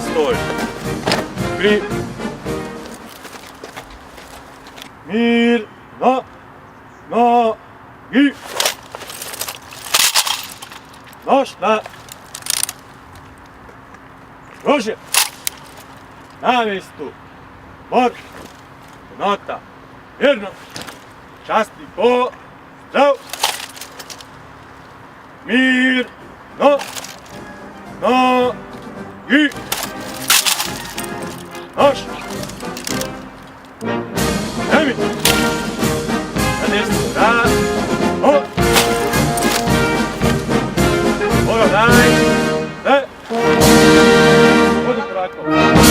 za stoj. Pri. Mir. Nogi. Nošta. Rože. Na mjestu. Mor. Nota. Vjerno. Časti po. Zdrav. Mir. Nogi. Noš. Nemi. Na mjestu. Rad. Ora daj. Odi korakom.